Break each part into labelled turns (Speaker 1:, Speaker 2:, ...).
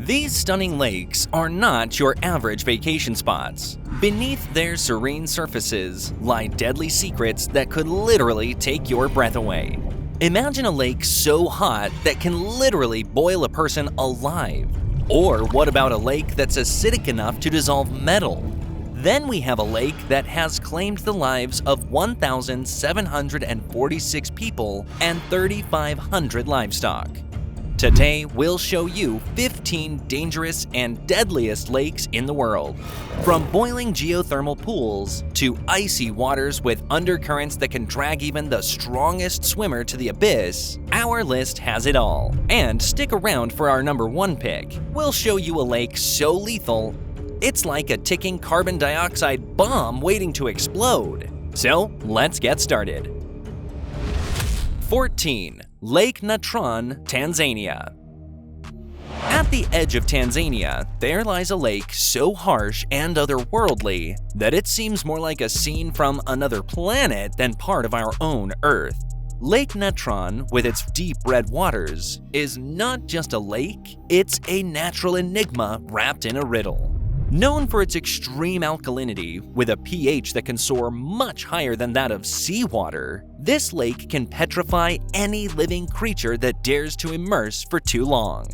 Speaker 1: These stunning lakes are not your average vacation spots. Beneath their serene surfaces lie deadly secrets that could literally take your breath away. Imagine a lake so hot that can literally boil a person alive. Or what about a lake that's acidic enough to dissolve metal? Then we have a lake that has claimed the lives of 1,746 people and 3,500 livestock. Today, we'll show you 15 dangerous and deadliest lakes in the world. From boiling geothermal pools to icy waters with undercurrents that can drag even the strongest swimmer to the abyss, our list has it all. And stick around for our number 1 pick. We'll show you a lake so lethal, it's like a ticking carbon dioxide bomb waiting to explode. So, let's get started. 14. Lake Natron, Tanzania. At the edge of Tanzania, there lies a lake so harsh and otherworldly that it seems more like a scene from another planet than part of our own Earth. Lake Natron, with its deep red waters, is not just a lake, it's a natural enigma wrapped in a riddle. Known for its extreme alkalinity, with a pH that can soar much higher than that of seawater, this lake can petrify any living creature that dares to immerse for too long.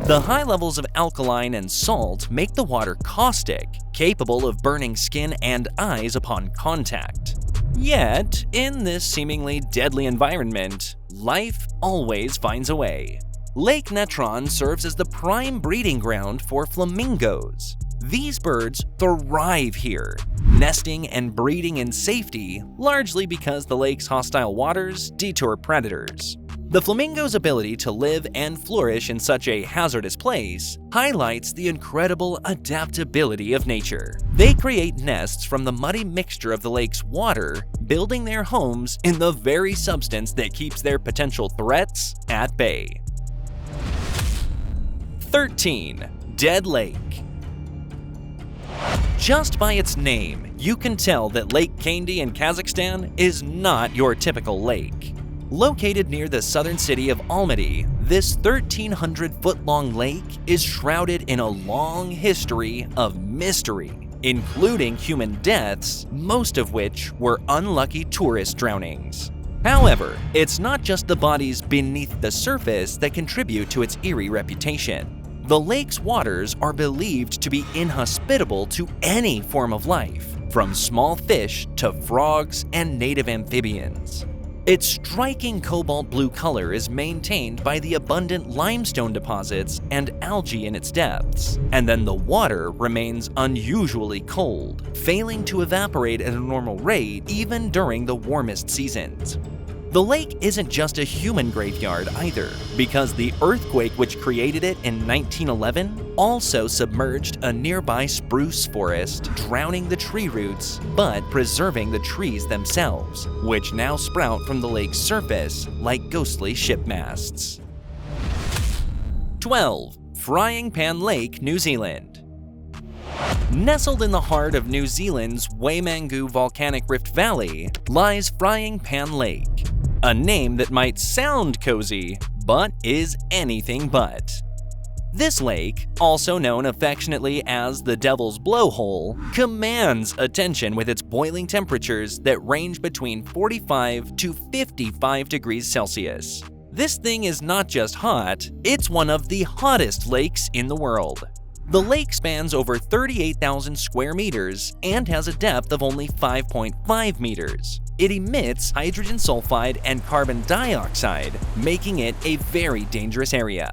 Speaker 1: The high levels of alkaline and salt make the water caustic, capable of burning skin and eyes upon contact. Yet, in this seemingly deadly environment, life always finds a way. Lake Natron serves as the prime breeding ground for flamingos. These birds thrive here, nesting and breeding in safety, largely because the lake's hostile waters deter predators. The flamingo's ability to live and flourish in such a hazardous place highlights the incredible adaptability of nature. They create nests from the muddy mixture of the lake's water, building their homes in the very substance that keeps their potential threats at bay. 13. Dead Lake. Just by its name, you can tell that Lake Kaindy in Kazakhstan is not your typical lake. Located near the southern city of Almaty, this 1,300-foot-long lake is shrouded in a long history of mystery, including human deaths, most of which were unlucky tourist drownings. However, it's not just the bodies beneath the surface that contribute to its eerie reputation. The lake's waters are believed to be inhospitable to any form of life, from small fish to frogs and native amphibians. Its striking cobalt blue color is maintained by the abundant limestone deposits and algae in its depths, and then the water remains unusually cold, failing to evaporate at a normal rate even during the warmest seasons. The lake isn't just a human graveyard either, because the earthquake which created it in 1911 also submerged a nearby spruce forest, drowning the tree roots but preserving the trees themselves, which now sprout from the lake's surface like ghostly ship masts. 12. Frying Pan Lake, New Zealand. Nestled in the heart of New Zealand's Waimangu Volcanic Rift Valley lies Frying Pan Lake. A name that might sound cozy, but is anything but. This lake, also known affectionately as the Devil's Blowhole, commands attention with its boiling temperatures that range between 45 to 55 degrees Celsius. This thing is not just hot, it's one of the hottest lakes in the world. The lake spans over 38,000 square meters and has a depth of only 5.5 meters. It emits hydrogen sulfide and carbon dioxide, making it a very dangerous area.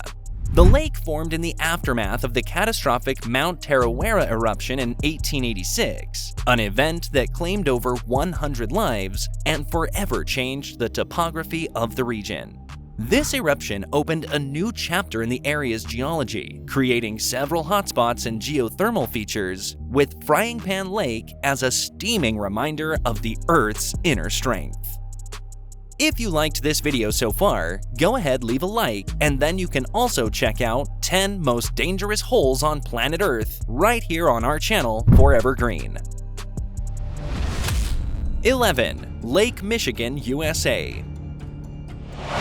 Speaker 1: The lake formed in the aftermath of the catastrophic Mount Tarawera eruption in 1886, an event that claimed over 100 lives and forever changed the topography of the region. This eruption opened a new chapter in the area's geology, creating several hotspots and geothermal features, with Frying Pan Lake as a steaming reminder of the Earth's inner strength. If you liked this video so far, go ahead, leave a like, and then you can also check out 10 most dangerous holes on planet Earth right here on our channel, Forever Green. 11. Lake Michigan, USA.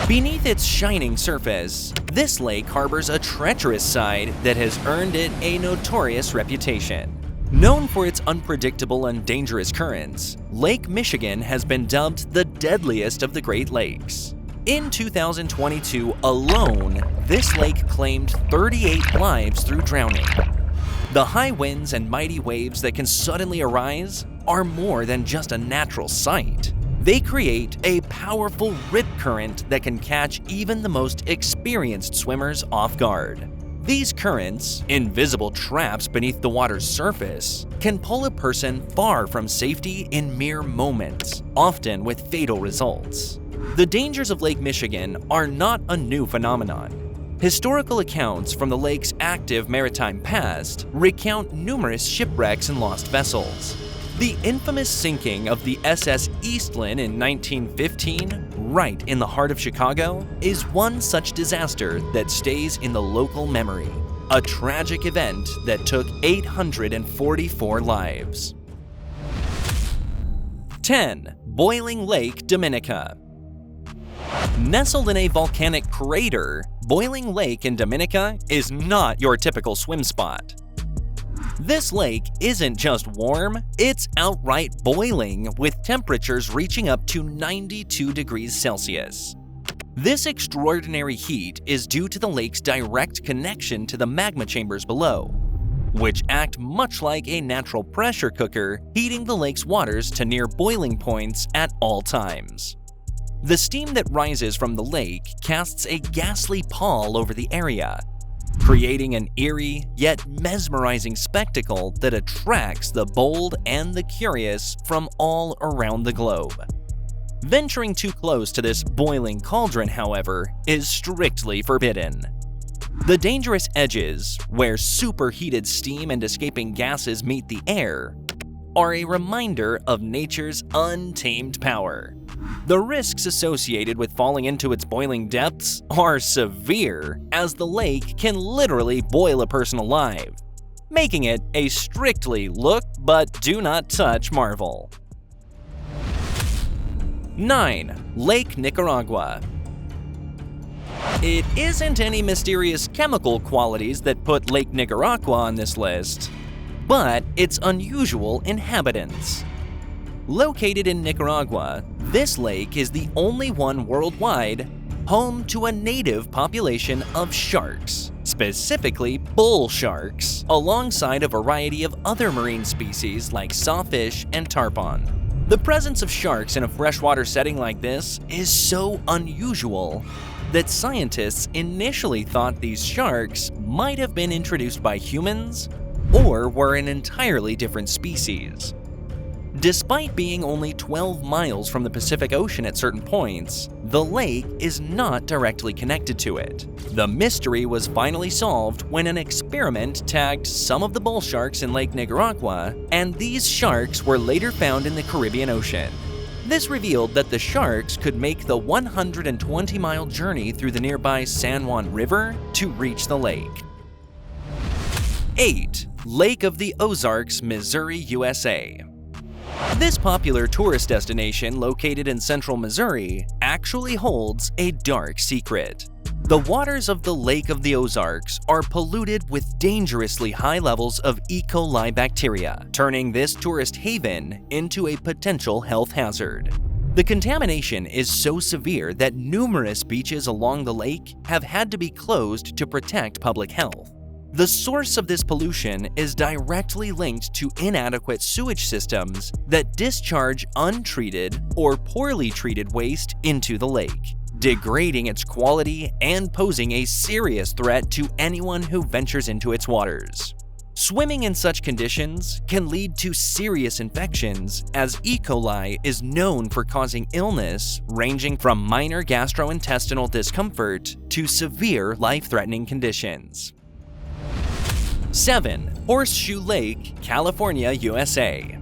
Speaker 1: Beneath its shining surface, this lake harbors a treacherous side that has earned it a notorious reputation. Known for its unpredictable and dangerous currents, Lake Michigan has been dubbed the deadliest of the Great Lakes. In 2022 alone, this lake claimed 38 lives through drowning. The high winds and mighty waves that can suddenly arise are more than just a natural sight. They create a powerful rip current that can catch even the most experienced swimmers off guard. These currents, invisible traps beneath the water's surface, can pull a person far from safety in mere moments, often with fatal results. The dangers of Lake Michigan are not a new phenomenon. Historical accounts from the lake's active maritime past recount numerous shipwrecks and lost vessels. The infamous sinking of the SS Eastland in 1915, right in the heart of Chicago, is one such disaster that stays in the local memory. A tragic event that took 844 lives. 10. Boiling Lake, Dominica. Nestled in a volcanic crater, Boiling Lake in Dominica is not your typical swim spot. This lake isn't just warm, it's outright boiling, with temperatures reaching up to 92 degrees Celsius. This extraordinary heat is due to the lake's direct connection to the magma chambers below, which act much like a natural pressure cooker, heating the lake's waters to near boiling points at all times. The steam that rises from the lake casts a ghastly pall over the area, creating an eerie yet mesmerizing spectacle that attracts the bold and the curious from all around the globe. Venturing too close to this boiling cauldron, however, is strictly forbidden. The dangerous edges, where superheated steam and escaping gases meet the air, are a reminder of nature's untamed power. The risks associated with falling into its boiling depths are severe, as the lake can literally boil a person alive, making it a strictly look but do not touch marvel. 9. Lake Nicaragua. It isn't any mysterious chemical qualities that put Lake Nicaragua on this list, but its unusual inhabitants. Located in Nicaragua, this lake is the only one worldwide home to a native population of sharks, specifically bull sharks, alongside a variety of other marine species like sawfish and tarpon. The presence of sharks in a freshwater setting like this is so unusual that scientists initially thought these sharks might have been introduced by humans or were an entirely different species. Despite being only 12 miles from the Pacific Ocean at certain points, the lake is not directly connected to it. The mystery was finally solved when an experiment tagged some of the bull sharks in Lake Nicaragua, and these sharks were later found in the Caribbean Ocean. This revealed that the sharks could make the 120-mile journey through the nearby San Juan River to reach the lake. 8. Lake of the Ozarks, Missouri, USA. This popular tourist destination located in central Missouri actually holds a dark secret. The waters of the Lake of the Ozarks are polluted with dangerously high levels of E. coli bacteria, turning this tourist haven into a potential health hazard. The contamination is so severe that numerous beaches along the lake have had to be closed to protect public health. The source of this pollution is directly linked to inadequate sewage systems that discharge untreated or poorly treated waste into the lake, degrading its quality and posing a serious threat to anyone who ventures into its waters. Swimming in such conditions can lead to serious infections, as E. coli is known for causing illness ranging from minor gastrointestinal discomfort to severe life-threatening conditions. 7. Horseshoe Lake, California, USA.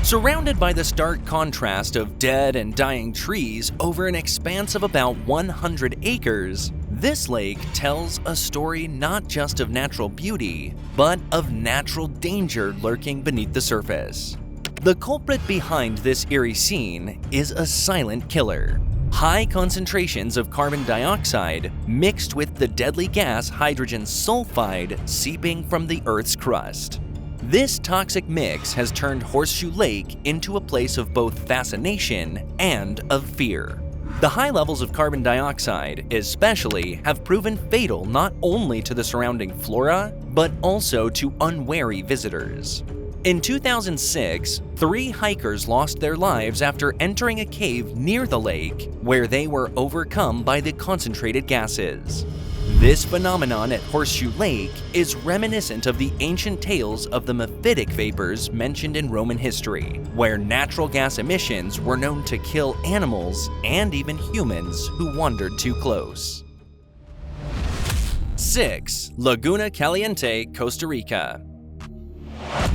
Speaker 1: Surrounded by the stark contrast of dead and dying trees over an expanse of about 100 acres, this lake tells a story not just of natural beauty, but of natural danger lurking beneath the surface. The culprit behind this eerie scene is a silent killer, high concentrations of carbon dioxide mixed with the deadly gas hydrogen sulfide seeping from the Earth's crust. This toxic mix has turned Horseshoe Lake into a place of both fascination and of fear. The high levels of carbon dioxide, especially, have proven fatal not only to the surrounding flora, but also to unwary visitors. In 2006, 3 hikers lost their lives after entering a cave near the lake, where they were overcome by the concentrated gases. This phenomenon at Horseshoe Lake is reminiscent of the ancient tales of the mephitic vapors mentioned in Roman history, where natural gas emissions were known to kill animals and even humans who wandered too close. 6. Laguna Caliente, Costa Rica.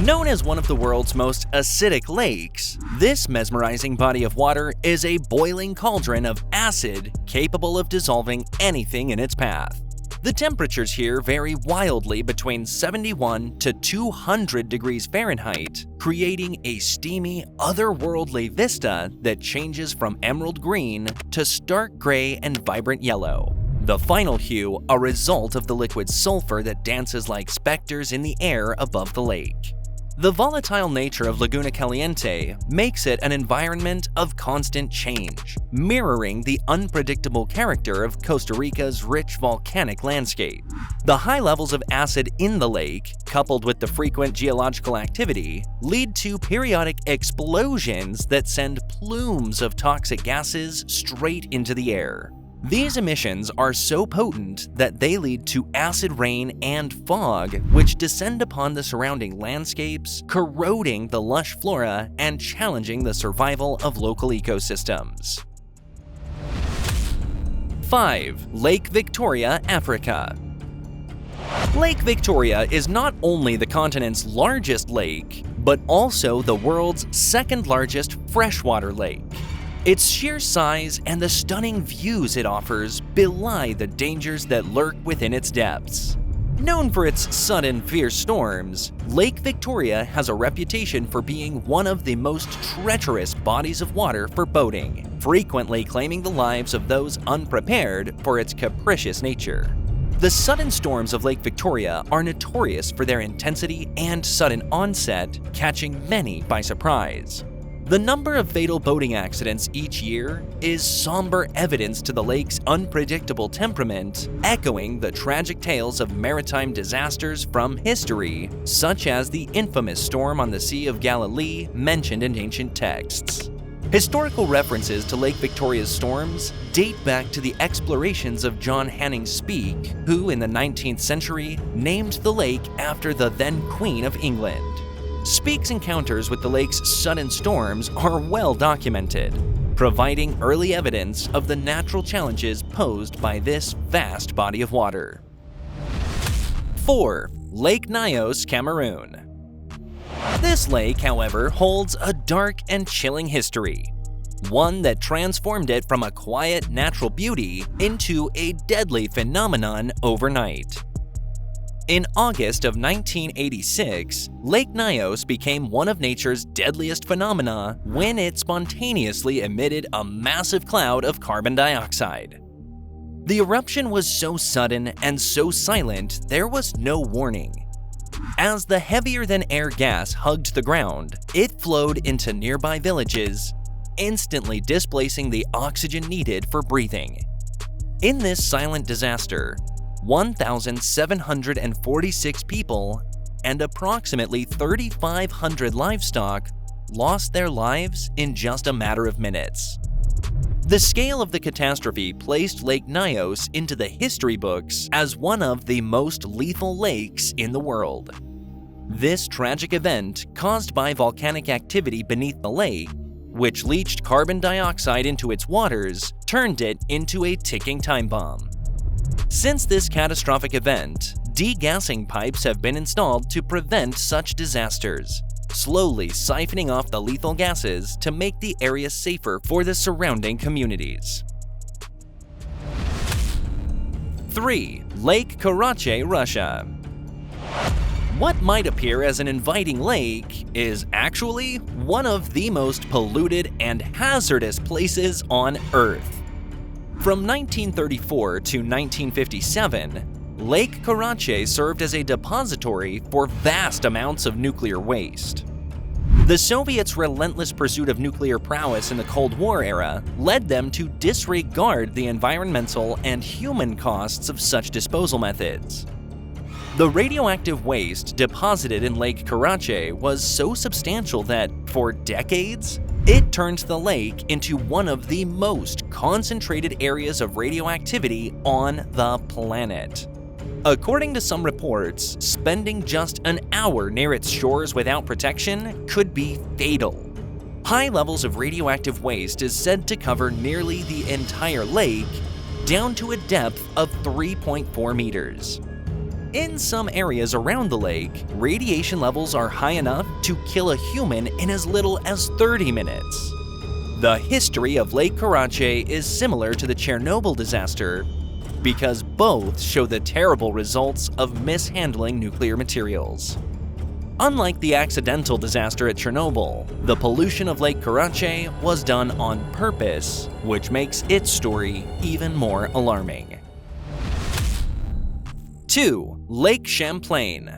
Speaker 1: Known as one of the world's most acidic lakes, this mesmerizing body of water is a boiling cauldron of acid capable of dissolving anything in its path. The temperatures here vary wildly between 71 to 200 degrees Fahrenheit, creating a steamy, otherworldly vista that changes from emerald green to stark gray and vibrant yellow. The final hue a result of the liquid sulfur that dances like specters in the air above the lake. The volatile nature of Laguna Caliente makes it an environment of constant change, mirroring the unpredictable character of Costa Rica's rich volcanic landscape. The high levels of acid in the lake, coupled with the frequent geological activity, lead to periodic explosions that send plumes of toxic gases straight into the air. These emissions are so potent that they lead to acid rain and fog, which descend upon the surrounding landscapes, corroding the lush flora and challenging the survival of local ecosystems. 5. Lake Victoria, Africa. Lake Victoria is not only the continent's largest lake, but also the world's second largest freshwater lake. Its sheer size and the stunning views it offers belie the dangers that lurk within its depths. Known for its sudden, fierce storms, Lake Victoria has a reputation for being one of the most treacherous bodies of water for boating, frequently claiming the lives of those unprepared for its capricious nature. The sudden storms of Lake Victoria are notorious for their intensity and sudden onset, catching many by surprise. The number of fatal boating accidents each year is somber evidence to the lake's unpredictable temperament, echoing the tragic tales of maritime disasters from history, such as the infamous storm on the Sea of Galilee mentioned in ancient texts. Historical references to Lake Victoria's storms date back to the explorations of John Hanning Speke, who in the 19th century named the lake after the then Queen of England. Speke's encounters with the lake's sudden storms are well documented, providing early evidence of the natural challenges posed by this vast body of water. 4. Lake Nyos, Cameroon. This lake, however, holds a dark and chilling history, one that transformed it from a quiet natural beauty into a deadly phenomenon overnight. In August of 1986, Lake Nyos became one of nature's deadliest phenomena when it spontaneously emitted a massive cloud of carbon dioxide. The eruption was so sudden and so silent there was no warning. As the heavier-than-air gas hugged the ground, it flowed into nearby villages, instantly displacing the oxygen needed for breathing. In this silent disaster, 1,746 people and approximately 3,500 livestock lost their lives in just a matter of minutes. The scale of the catastrophe placed Lake Nyos into the history books as one of the most lethal lakes in the world. This tragic event, caused by volcanic activity beneath the lake, which leached carbon dioxide into its waters, turned it into a ticking time bomb. Since this catastrophic event, degassing pipes have been installed to prevent such disasters, slowly siphoning off the lethal gases to make the area safer for the surrounding communities. 3. Lake Karachay, Russia. What might appear as an inviting lake is actually one of the most polluted and hazardous places on Earth. From 1934 to 1957, Lake Karachay served as a depository for vast amounts of nuclear waste. The Soviets' relentless pursuit of nuclear prowess in the Cold War era led them to disregard the environmental and human costs of such disposal methods. The radioactive waste deposited in Lake Karachay was so substantial that, for decades, it turned the lake into one of the most concentrated areas of radioactivity on the planet. According to some reports, spending just an hour near its shores without protection could be fatal. High levels of radioactive waste is said to cover nearly the entire lake, down to a depth of 3.4 meters. In some areas around the lake, radiation levels are high enough to kill a human in as little as 30 minutes. The history of Lake Karachay is similar to the Chernobyl disaster because both show the terrible results of mishandling nuclear materials. Unlike the accidental disaster at Chernobyl, the pollution of Lake Karachay was done on purpose, which makes its story even more alarming. 2. Lake Champlain.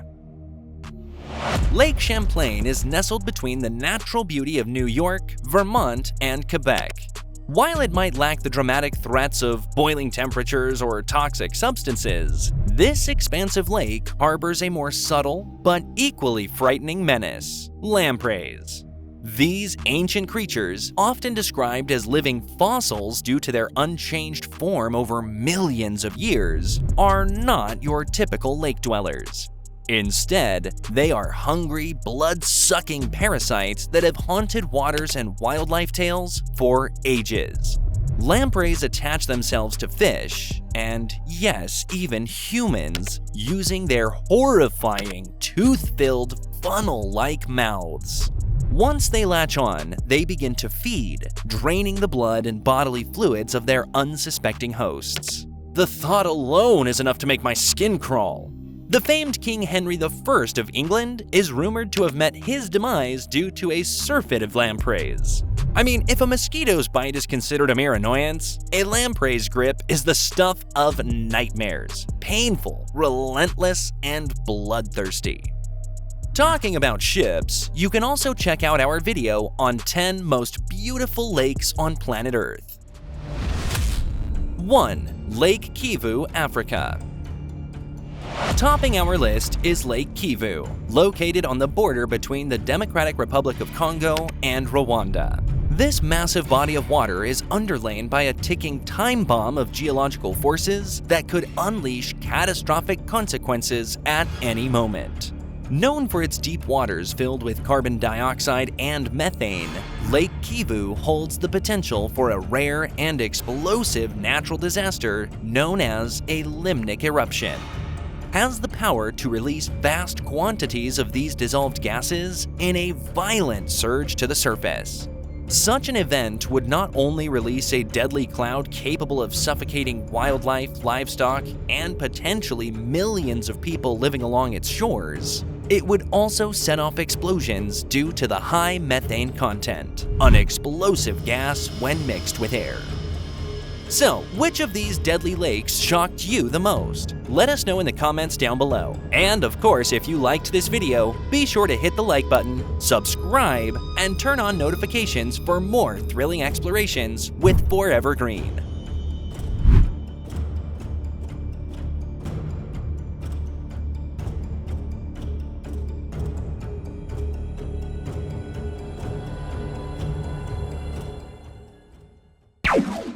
Speaker 1: Lake Champlain is nestled between the natural beauty of New York, Vermont, and Quebec. While it might lack the dramatic threats of boiling temperatures or toxic substances, this expansive lake harbors a more subtle but equally frightening menace: lampreys. These ancient creatures, often described as living fossils due to their unchanged form over millions of years, are not your typical lake dwellers. Instead, they are hungry, blood-sucking parasites that have haunted waters and wildlife tales for ages. Lampreys attach themselves to fish, and yes, even humans, using their horrifying, tooth-filled, funnel-like mouths. Once they latch on, they begin to feed, draining the blood and bodily fluids of their unsuspecting hosts. The thought alone is enough to make my skin crawl. The famed King Henry I of England is rumored to have met his demise due to a surfeit of lampreys. I mean, if a mosquito's bite is considered a mere annoyance, a lamprey's grip is the stuff of nightmares. Painful, relentless, and bloodthirsty. Talking about ships, you can also check out our video on 10 most beautiful lakes on planet Earth. 1. Lake Kivu, Africa. Topping our list is Lake Kivu, located on the border between the Democratic Republic of Congo and Rwanda. This massive body of water is underlain by a ticking time bomb of geological forces that could unleash catastrophic consequences at any moment. Known for its deep waters filled with carbon dioxide and methane, Lake Kivu holds the potential for a rare and explosive natural disaster known as a limnic eruption. Has the power to release vast quantities of these dissolved gases in a violent surge to the surface. Such an event would not only release a deadly cloud capable of suffocating wildlife, livestock, and potentially millions of people living along its shores, it would also set off explosions due to the high methane content, an explosive gas when mixed with air. So, which of these deadly lakes shocked you the most? Let us know in the comments down below. And of course, if you liked this video, be sure to hit the like button, subscribe, and turn on notifications for more thrilling explorations with Forever Green.